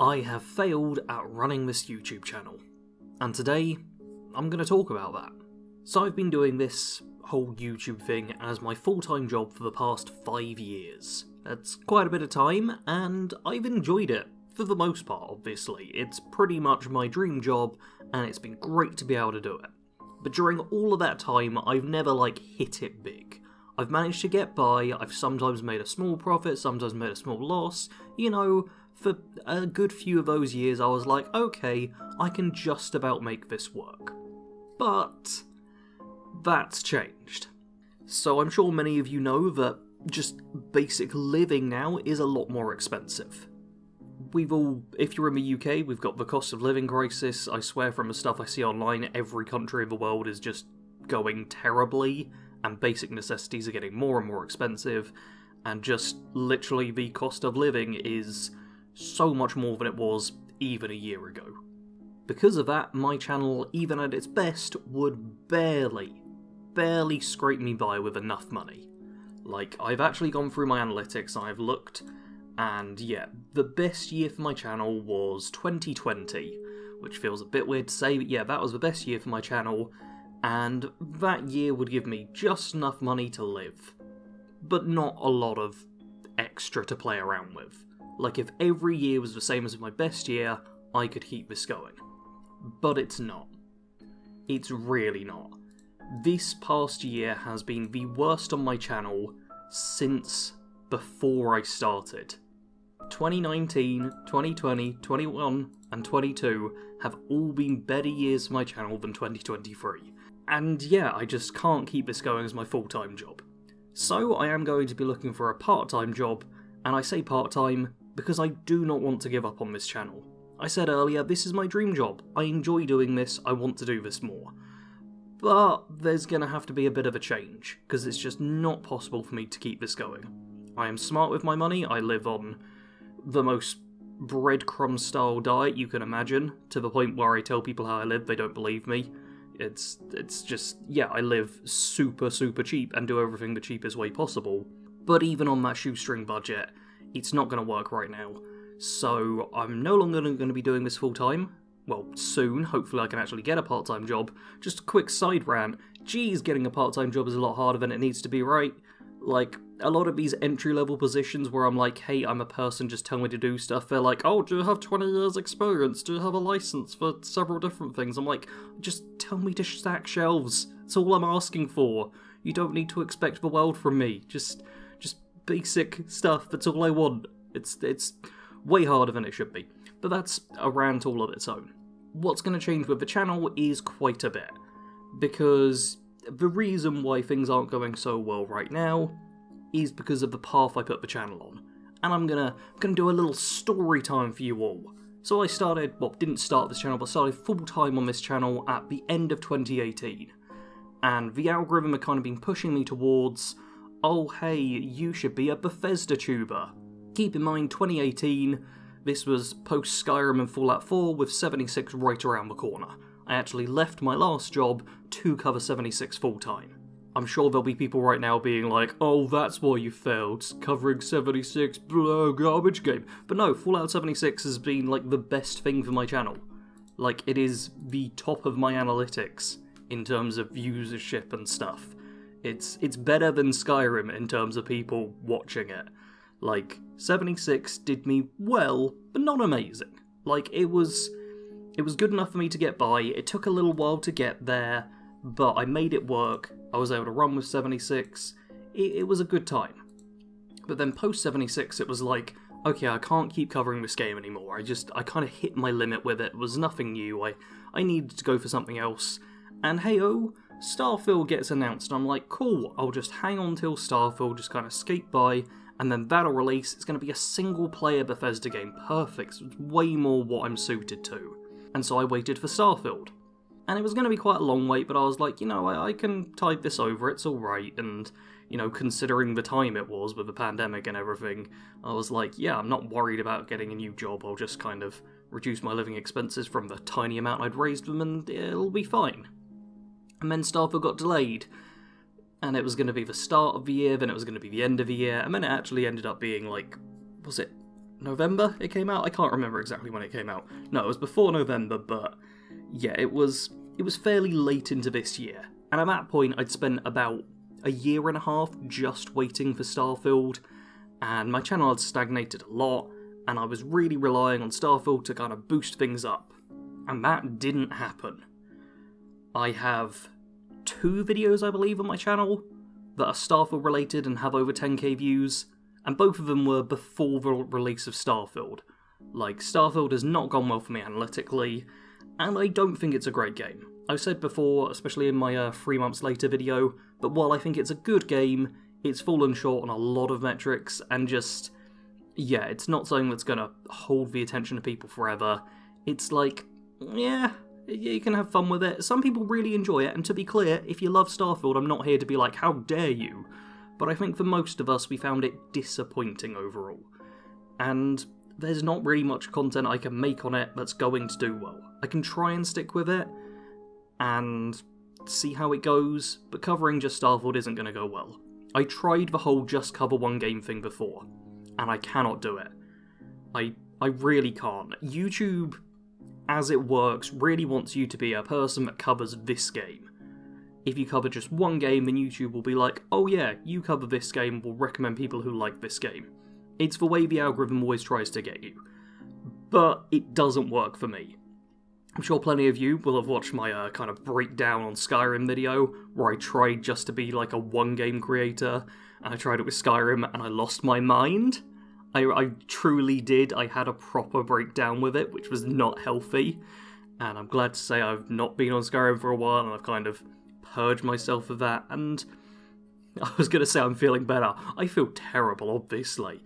I have failed at running this YouTube channel, and today I'm going to talk about that. So I've been doing this whole YouTube thing as my full-time job for the past 5 years. That's quite a bit of time, and I've enjoyed it, for the most part obviously. It's pretty much my dream job, and it's been great to be able to do it. But during all of that time, I've never hit it big. I've managed to get by, I've sometimes made a small profit, sometimes made a small loss, you know. For a good few of those years I was like, okay, I can just about make this work. But that's changed. So I'm sure many of you know that just basic living now is a lot more expensive. If you're in the UK, we've got the cost of living crisis. I swear from the stuff I see online, every country in the world is just going terribly, and basic necessities are getting more and more expensive, and just literally the cost of living is so much more than it was even a year ago. Because of that, my channel, even at its best, would barely scrape me by with enough money. I've actually gone through my analytics, I've looked, and yeah, the best year for my channel was 2020, which feels a bit weird to say, but yeah, that was the best year for my channel, and that year would give me just enough money to live, but not a lot of extra to play around with. If every year was the same as my best year, I could keep this going. But it's not. It's really not. This past year has been the worst on my channel since before I started. 2019, 2020, 21, and 22 have all been better years for my channel than 2023. And yeah, I just can't keep this going as my full-time job. So I am going to be looking for a part-time job, and I say part-time because I do not want to give up on this channel. I said earlier, this is my dream job. I enjoy doing this, I want to do this more. But there's gonna have to be a bit of a change, because it's just not possible for me to keep this going. I am smart with my money, I live on the most breadcrumb style diet you can imagine, to the point where I tell people how I live, they don't believe me. It's just, yeah, I live super cheap and do everything the cheapest way possible. But even on that shoestring budget, it's not going to work right now. So I'm no longer going to be doing this full time. Well, soon, hopefully I can actually get a part-time job. Just a quick side rant, geez, getting a part-time job is a lot harder than it needs to be, right? A lot of these entry-level positions where I'm like, hey, I'm a person, just tell me to do stuff, they're like, oh, do you have 20 years experience? Do you have a license for several different things? I'm like, just tell me to stack shelves. That's all I'm asking for. You don't need to expect the world from me. Just basic stuff, that's all I want. It's way harder than it should be. But that's a rant all of its own. What's going to change with the channel is quite a bit. Because the reason why things aren't going so well right now is because of the path I put the channel on. And I'm gonna do a little story time for you all. So I didn't start this channel, but started full-time on this channel at the end of 2018. And the algorithm had kind of been pushing me towards, oh hey, you should be a Bethesda tuber. Keep in mind, 2018, this was post Skyrim and Fallout 4 with 76 right around the corner. I actually left my last job to cover 76 full-time. I'm sure there'll be people right now being like, oh, that's why you failed, covering 76, blah, garbage game. But no, Fallout 76 has been the best thing for my channel. It is the top of my analytics in terms of viewership and stuff. It's better than Skyrim in terms of people watching it. 76 did me well, but not amazing. It was good enough for me to get by. It took a little while to get there, but I made it work. I was able to run with 76. It was a good time. But then post 76, it was okay, I can't keep covering this game anymore. I kind of hit my limit with it. It was nothing new. I needed to go for something else. And hey-oh, Starfield gets announced, and I'm like, cool, I'll just hang on till Starfield, just kind of skate by, and then that'll release. It's going to be a single-player Bethesda game, perfect, so it's way more what I'm suited to. And so I waited for Starfield. And it was going to be quite a long wait, but I was like, you know, I can tide this over, it's alright, and, you know, considering the time it was with the pandemic and everything, I was like, yeah, I'm not worried about getting a new job, I'll just kind of reduce my living expenses from the tiny amount I'd raised them, and it'll be fine. And then Starfield got delayed, and it was going to be the start of the year, then it was going to be the end of the year, and then it actually ended up being was it November it came out? I can't remember exactly when it came out. No, it was before November, but yeah, it was fairly late into this year. And at that point, I'd spent about a year and a half just waiting for Starfield, and my channel had stagnated a lot, and I was really relying on Starfield to kind of boost things up. And that didn't happen. I have 2 videos, I believe, on my channel that are Starfield related and have over 10k views, and both of them were before the release of Starfield. Like, Starfield has not gone well for me analytically, and I don't think it's a great game. I've said before, especially in my 3 months later video, but while I think it's a good game, it's fallen short on a lot of metrics, and just, yeah, it's not something that's gonna hold the attention of people forever. It's like, yeah, you can have fun with it. Some people really enjoy it, and to be clear, if you love Starfield, I'm not here to be like, how dare you? But I think for most of us, we found it disappointing overall. And there's not really much content I can make on it that's going to do well. I can try and stick with it, and see how it goes, but covering just Starfield isn't going to go well. I tried the whole just cover one game thing before, and I cannot do it. I really can't. YouTube, as it works, really wants you to be a person that covers this game. If you cover just one game, then YouTube will be like, oh yeah, you cover this game, we'll recommend people who like this game. It's the way the algorithm always tries to get you. But it doesn't work for me. I'm sure plenty of you will have watched my kind of breakdown on Skyrim video, where I tried just to be like a one-game creator, and I tried it with Skyrim, and I lost my mind. I truly did. I had a proper breakdown with it, which was not healthy, and I'm glad to say I've not been on Skyrim for a while, and I've kind of purged myself of that, and I was going to say I'm feeling better. I feel terrible, obviously,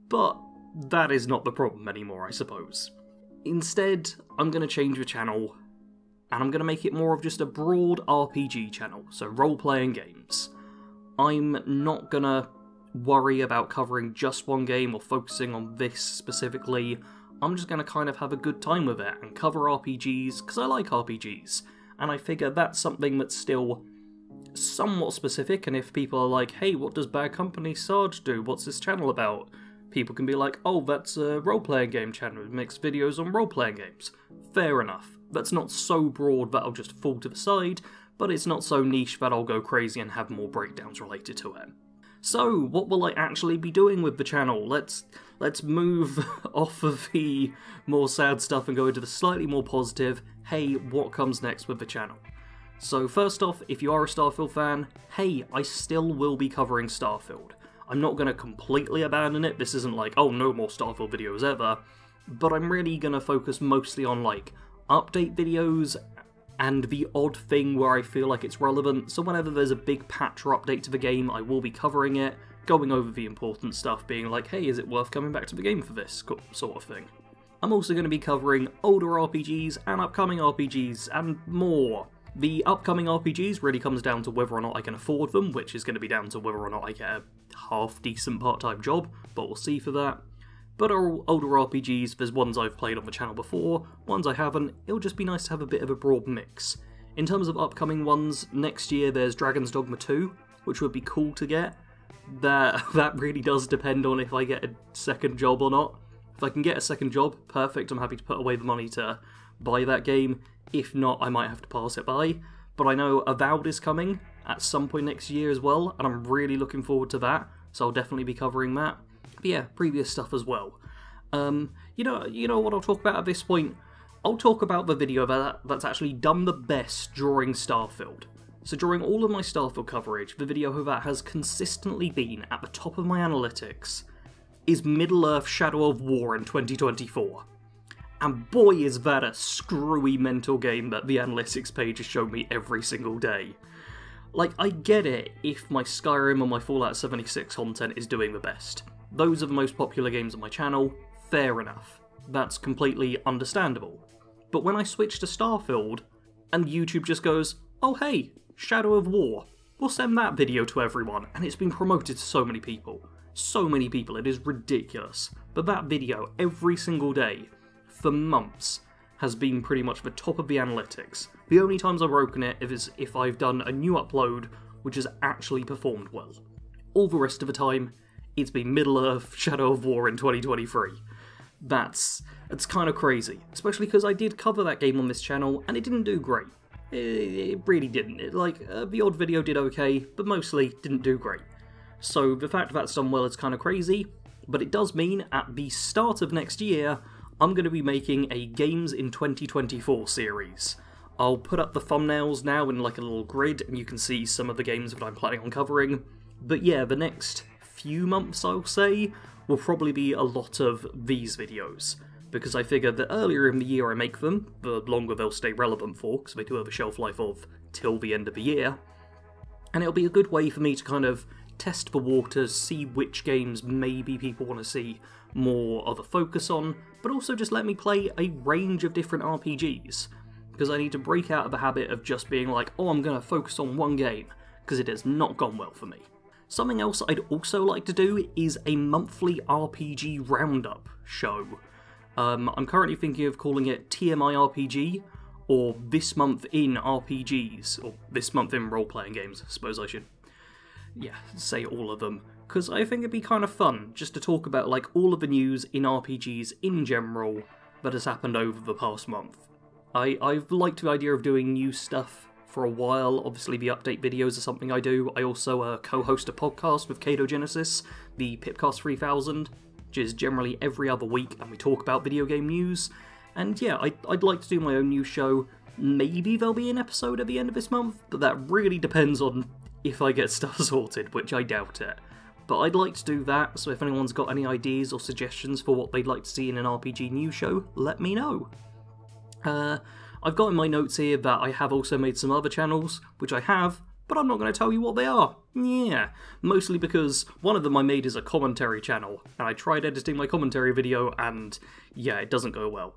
but that is not the problem anymore, I suppose. Instead, I'm going to change the channel, and I'm going to make it more of just a broad RPG channel, so role-playing games. I'm not going to worry about covering just one game or focusing on this specifically. I'm just going to kind of have a good time with it and cover RPGs, because I like RPGs, and I figure that's something that's still somewhat specific, and if people are like, hey, what does Bad Company Sarge do? What's this channel about? People can be like, oh, that's a role-playing game channel, it makes videos on role-playing games. Fair enough. That's not so broad that I'll just fall to the side, but it's not so niche that I'll go crazy and have more breakdowns related to it. So, what will I actually be doing with the channel? Let's move off of the more sad stuff and go into the slightly more positive, hey, what comes next with the channel? So first off, if you are a Starfield fan, hey, I still will be covering Starfield. I'm not going to completely abandon it, this isn't like, oh, no more Starfield videos ever, but I'm really going to focus mostly on, like, update videos and the odd thing where I feel like it's relevant, so whenever there's a big patch or update to the game, I will be covering it, going over the important stuff, being like, hey, is it worth coming back to the game for this sort of thing. I'm also going to be covering older RPGs and upcoming RPGs and more. The upcoming RPGs really comes down to whether or not I can afford them, which is going to be down to whether or not I get a half-decent part-time job, but we'll see for that. But older RPGs, there's ones I've played on the channel before, ones I haven't, it'll just be nice to have a bit of a broad mix. In terms of upcoming ones, next year there's Dragon's Dogma 2, which would be cool to get. That really does depend on if I get a second job or not. If I can get a second job, perfect, I'm happy to put away the money to buy that game. If not, I might have to pass it by. But I know Avowed is coming at some point next year as well, and I'm really looking forward to that, so I'll definitely be covering that. But yeah, previous stuff as well. You know what I'll talk about at this point? I'll talk about the video that's actually done the best during Starfield. So during all of my Starfield coverage, the video that has consistently been at the top of my analytics is Middle-earth: Shadow of War in 2024. And boy is that a screwy mental game that the analytics page has shown me every single day. Like, I get it if my Skyrim or my Fallout 76 content is doing the best. Those are the most popular games on my channel, fair enough. That's completely understandable. But when I switch to Starfield, and YouTube just goes, oh hey, Shadow of War, we'll send that video to everyone, and it's been promoted to so many people. So many people, it is ridiculous. But that video, every single day, for months, has been pretty much the top of the analytics. The only times I've broken it is if I've done a new upload which has actually performed well. All the rest of the time, it's been Middle-earth: Shadow of War in 2023. It's kind of crazy, especially because I did cover that game on this channel and it didn't do great. It really didn't. The odd video did okay, but mostly didn't do great. So the fact that's done well is kind of crazy, but it does mean at the start of next year, I'm going to be making a Games in 2024 series. I'll put up the thumbnails now in like a little grid and you can see some of the games that I'm planning on covering. But yeah, the next few months, I'll say, will probably be a lot of these videos, because I figure the earlier in the year I make them, the longer they'll stay relevant for, because they do have a shelf life of till the end of the year. And it'll be a good way for me to kind of test the waters, see which games maybe people want to see more of a focus on, but also just let me play a range of different RPGs, because I need to break out of the habit of just being like, oh, I'm going to focus on one game, because it has not gone well for me. Something else I'd also like to do is a monthly RPG roundup show. I'm currently thinking of calling it TMI RPG, or This Month in RPGs, or This Month in Role-Playing Games, I suppose I should, say all of them, because I think it'd be kind of fun just to talk about like all of the news in RPGs in general that has happened over the past month. I've liked the idea of doing new stuff for a while. Obviously the update videos are something I do. I also co-host a podcast with Kadogenesis, the Pipcast 3000, which is generally every other week, and we talk about video game news. And yeah, I'd like to do my own new show. Maybe there'll be an episode at the end of this month, but that really depends on if I get stuff sorted, which I doubt it. But I'd like to do that, so if anyone's got any ideas or suggestions for what they'd like to see in an RPG news show, let me know. I've got in my notes here that I have also made some other channels, which I have, but I'm not going to tell you what they are. Yeah, mostly because one of them I made is a commentary channel, and I tried editing my commentary video, and yeah, it doesn't go well.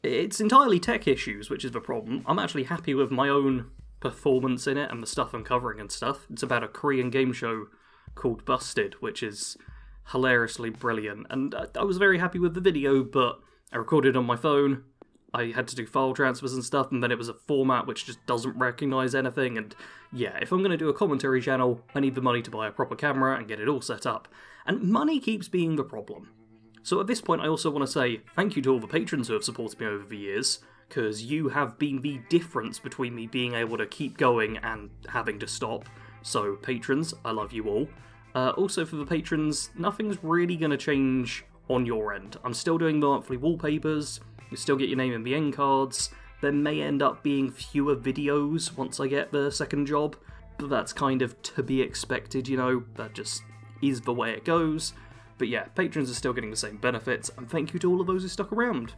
It's entirely tech issues, which is the problem. I'm actually happy with my own performance in it and the stuff I'm covering and stuff. It's about a Korean game show called Busted, which is hilariously brilliant, and I was very happy with the video, but I recorded on my phone, I had to do file transfers and stuff, and then it was a format which just doesn't recognise anything, and yeah, if I'm going to do a commentary channel, I need the money to buy a proper camera and get it all set up, and money keeps being the problem. So at this point I also want to say thank you to all the patrons who have supported me over the years, because you have been the difference between me being able to keep going and having to stop. So patrons, I love you all. Also for the patrons, nothing's really going to change on your end. I'm still doing the monthly wallpapers, you still get your name in the end cards. There may end up being fewer videos once I get the second job, but that's kind of to be expected, you know, that just is the way it goes. But yeah, patrons are still getting the same benefits, and thank you to all of those who stuck around.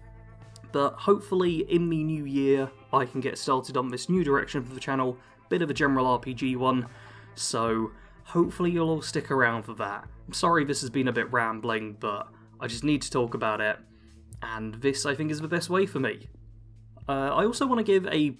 But hopefully in the new year, I can get started on this new direction for the channel, bit of a general RPG one, so hopefully you'll all stick around for that. I'm sorry this has been a bit rambling, but I just need to talk about it, and this I think is the best way for me. I also want to give a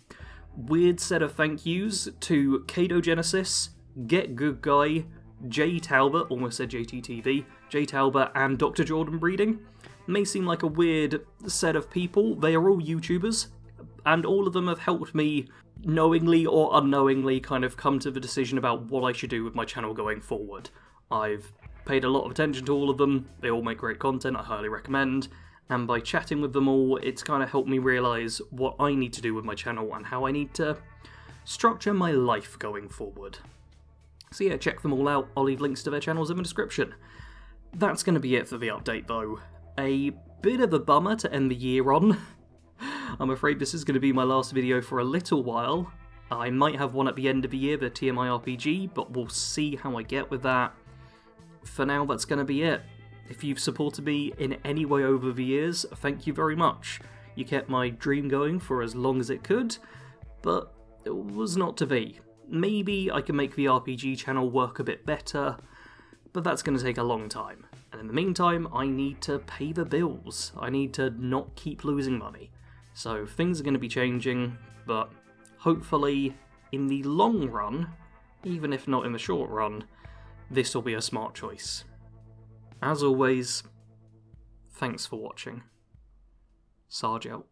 weird set of thank yous to Kadogenesis, Get Good Guy, Jay Talbot, almost said JTTV, Jay Talbot, and Dr. Jordan Breeding. May seem like a weird set of people, they are all YouTubers, and all of them have helped me knowingly or unknowingly kind of come to the decision about what I should do with my channel going forward. I've paid a lot of attention to all of them, they all make great content, I highly recommend, and by chatting with them all, it's kind of helped me realise what I need to do with my channel and how I need to structure my life going forward. So yeah, check them all out, I'll leave links to their channels in the description. That's going to be it for the update though. A bit of a bummer to end the year on. I'm afraid this is going to be my last video for a little while. I might have one at the end of the year, the TMI RPG, but we'll see how I get with that. For now, that's going to be it. If you've supported me in any way over the years, thank you very much. You kept my dream going for as long as it could, but it was not to be. Maybe I can make the RPG channel work a bit better, but that's going to take a long time. And in the meantime, I need to pay the bills. I need to not keep losing money. So things are going to be changing, but hopefully in the long run, even if not in the short run, this will be a smart choice. As always, thanks for watching. Sarge out.